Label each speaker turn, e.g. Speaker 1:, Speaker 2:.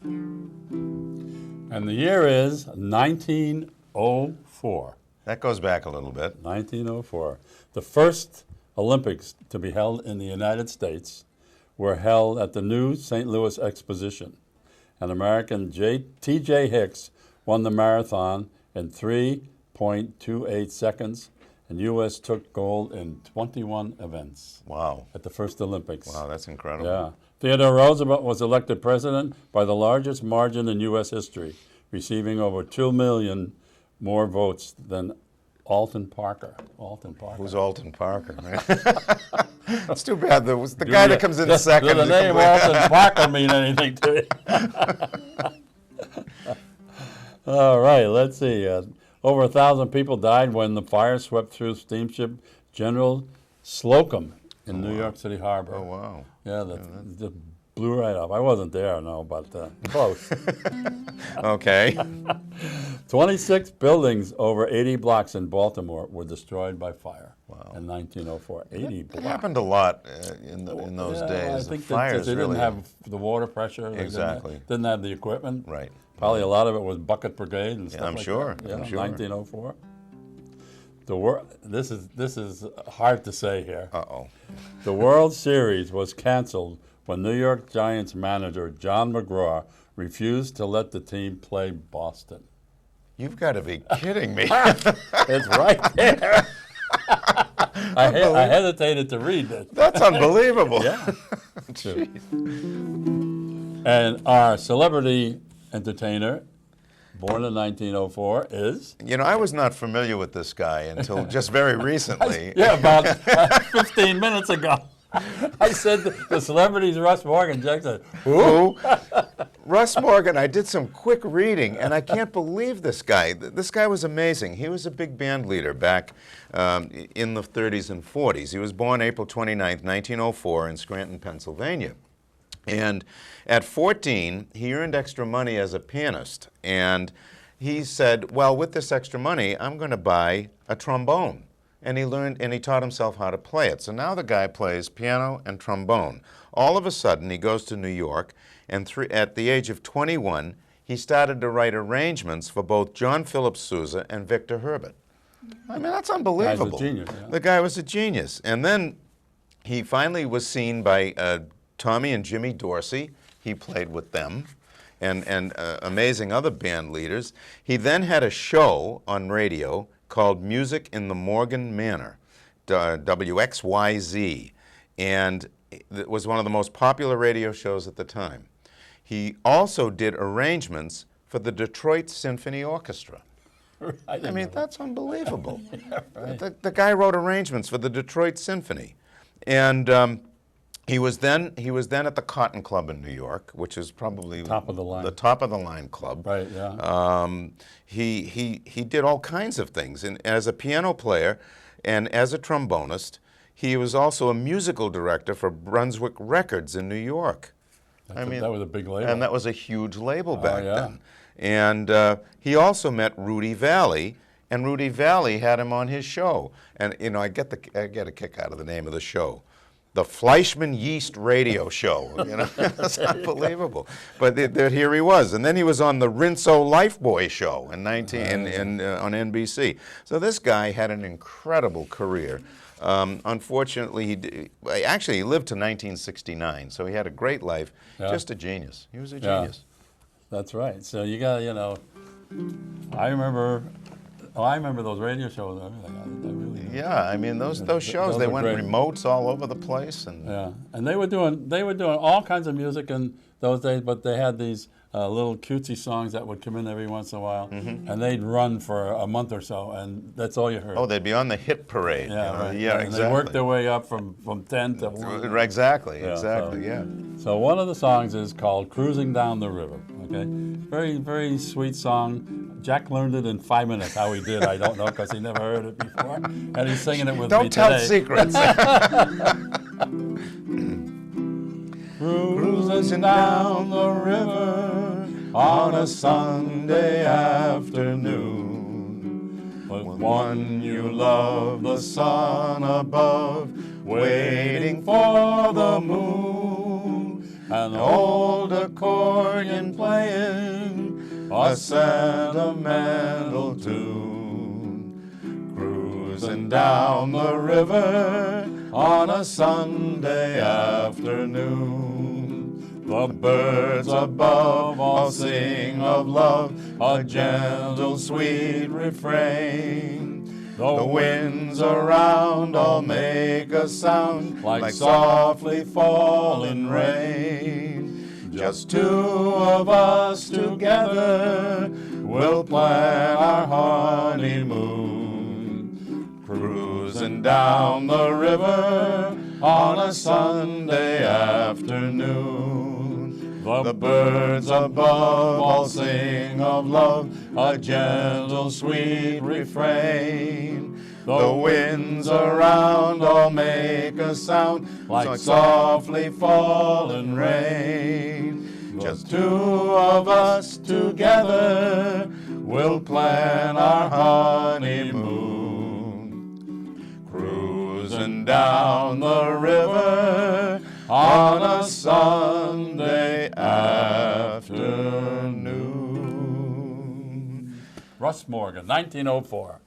Speaker 1: And the year is 1904.
Speaker 2: That goes back a little bit.
Speaker 1: 1904. The first Olympics to be held in the United States were held at the new St. Louis Exposition. An American, T.J. Hicks, won the marathon in 3.28 seconds, and U.S. took gold in 21 events.
Speaker 2: Wow.
Speaker 1: At the first Olympics.
Speaker 2: Wow, that's incredible.
Speaker 1: Yeah. Theodore Roosevelt was elected president by the largest margin in U.S. history, receiving over 2 million more votes than Alton Parker. Alton Parker.
Speaker 2: Who's Alton Parker? It's too bad. The guy that comes in second.
Speaker 1: Does the name Alton Parker mean anything to you? All right, let's see. Over 1,000 people died when the fire swept through steamship General Slocum in New York City Harbor.
Speaker 2: Oh, wow.
Speaker 1: Yeah, that just blew right up. I wasn't there, no, but close.
Speaker 2: Okay.
Speaker 1: 26 buildings over 80 blocks in Baltimore were destroyed by fire in 1904. 80 blocks.
Speaker 2: It happened a lot in those days.
Speaker 1: I think
Speaker 2: fires
Speaker 1: they didn't
Speaker 2: really
Speaker 1: have the water pressure.
Speaker 2: Exactly.
Speaker 1: Didn't have the equipment.
Speaker 2: Right.
Speaker 1: Probably a lot of it was bucket brigade and stuff
Speaker 2: I'm
Speaker 1: like
Speaker 2: sure.
Speaker 1: that. Yeah,
Speaker 2: I'm sure.
Speaker 1: 1904. This is hard to say here.
Speaker 2: Uh-oh.
Speaker 1: The World Series was canceled when New York Giants manager John McGraw refused to let the team play Boston.
Speaker 2: You've got to be kidding me.
Speaker 1: It's right there. I hesitated to read this.
Speaker 2: That's unbelievable.
Speaker 1: Yeah.
Speaker 2: Jeez.
Speaker 1: And our celebrity entertainer, born in 1904, is?
Speaker 2: You know, I was not familiar with this guy until just very recently.
Speaker 1: Yeah, about 15 minutes ago. I said the celebrity's Russ Morgan. Jack said, who?
Speaker 2: Russ Morgan, I did some quick reading, and I can't believe this guy. This guy was amazing. He was a big band leader back in the 30s and 40s. He was born April 29th, 1904 in Scranton, Pennsylvania. And at 14, he earned extra money as a pianist. And he said, well, with this extra money, I'm going to buy a trombone. And he learned, and he taught himself how to play it. So now the guy plays piano and trombone. All of a sudden, he goes to New York, and at the age of 21, he started to write arrangements for both John Philip Sousa and Victor Herbert. I mean, that's unbelievable.
Speaker 1: The guy was a genius. Yeah.
Speaker 2: The guy was a genius. And then he finally was seen by Tommy and Jimmy Dorsey. He played with them, and amazing other band leaders. He then had a show on radio called Music in the Morgan Manor, WXYZ, and it was one of the most popular radio shows at the time. He also did arrangements for the Detroit Symphony Orchestra. I mean, that's unbelievable.
Speaker 1: Yeah, right.
Speaker 2: The guy wrote arrangements for the Detroit Symphony, and he was then at the Cotton Club in New York, which is probably
Speaker 1: the top of
Speaker 2: the line club.
Speaker 1: Right. Yeah.
Speaker 2: He did all kinds of things, and as a piano player and as a trombonist, he was also a musical director for Brunswick Records in New York.
Speaker 1: That was a big label,
Speaker 2: and that was a huge label back
Speaker 1: yeah.
Speaker 2: then. And he also met Rudy Vallée, and Rudy Vallée had him on his show. And you know, I get a kick out of the name of the show. The Fleischmann Yeast Radio Show, you know, that's unbelievable. But here he was, and then he was on the Rinso Lifebuoy Show on NBC. So this guy had an incredible career. Unfortunately, he lived to 1969, so he had a great life. Yeah. Just a genius. He was a genius.
Speaker 1: That's right. So you got, you know, I remember those radio shows and everything.
Speaker 2: Yeah, I mean those shows, they went great. Remotes all over the place,
Speaker 1: and they were doing all kinds of music in those days, but they had these little cutesy songs that would come in every once in a while, and they'd run for a month or so, and that's all you heard.
Speaker 2: Oh, they'd be on the hit parade.
Speaker 1: Yeah,
Speaker 2: you know?
Speaker 1: right.
Speaker 2: Yeah,
Speaker 1: and
Speaker 2: exactly.
Speaker 1: They worked their way up from 10 to 1.
Speaker 2: Exactly,
Speaker 1: So one of the songs is called "Cruising Down the River." Okay, very, very sweet song. Jack learned it in 5 minutes. How he did, I don't know, because he never heard it before, and he's singing it with me today.
Speaker 2: Don't tell secrets.
Speaker 1: Cruising down the river on a Sunday afternoon, with one you love, the sun above, waiting for the moon. an old accordion playing a sentimental tune, cruising down the river on a Sunday afternoon. The birds above all sing of love, a gentle, sweet refrain. The winds around all make a sound like softly falling rain. Just two of us together will plan our honeymoon, cruising down the river on a Sunday afternoon. The birds above all sing of love, a gentle, sweet refrain. The winds around all make a sound like softly falling rain. Just two of us together will plan our honeymoon, cruising down the river on a Sunday afternoon. Russ Morgan, 1904.